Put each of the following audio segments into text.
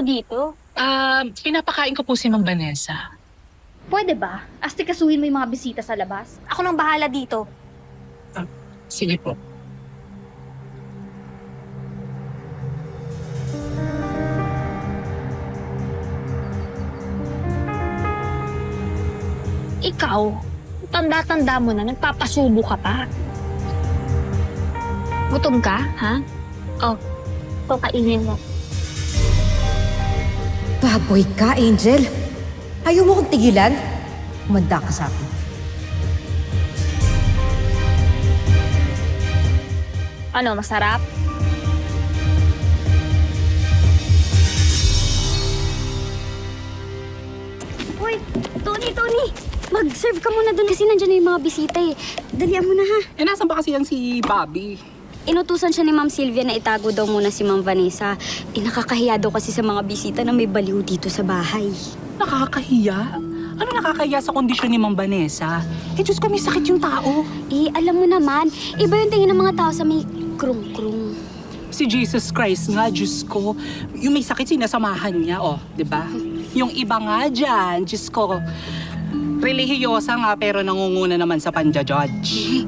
dito? Pinapakain ko po si Ma'am Vanessa. Pwede ba? Astikasuhin mo yung mga bisita sa labas? Ako nang bahala dito. Sige po. Ikaw, tanda-tanda mo na, nagpapasubo ka pa. Gutom ka, ha? Oh, ito kainin mo. Baboy ka, Angel. Ayaw mo kong tigilan? Umanda ka sa akin. Ano, masarap? Hoy, Tony! Mag-serve ka muna doon kasi nandiyan na yung mga bisita eh. Dalian mo na ha. Nasaan ba kasi yan si Bobby? Inutusan siya ni Ma'am Sylvia na itago daw muna si Ma'am Vanessa. Nakakahiya daw kasi sa mga bisita na may baliw dito sa bahay. Nakakahiya? Ano nakakahiya sa kondisyon ni Ma'am Vanessa? Diyos ko, may sakit yung tao. Alam mo naman, iba yung tingin ng mga tao sa may krung-krung. Si Jesus Christ nga, Diyos ko. Yung may sakit, sinasamahan niya, di ba? Yung iba nga dyan, Diyos ko. Relihiyosa nga, pero nangunguna naman sa panja-judge.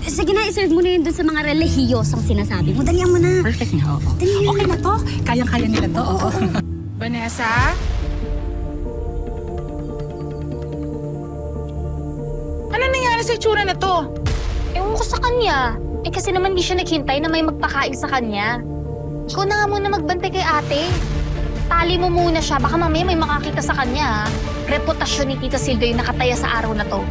Sige na, iserve mo na yun dun sa mga relihiyosang sinasabi mo. Dalian mo na. Perfect nga, oo. Dalian mo Okay na to. Kayang-kaya nila to, oo. Vanessa? Ano nangyari sa itsura na to? Ewan ko sa kanya. Kasi naman di siya naghintay na may magpakain sa kanya. Ikaw na nga muna magbantay kay ate. Tali mo muna siya. Baka mamaya may makakita sa kanya, ha? Reputasyon ni Tita Silvia yung nakataya sa araw na to.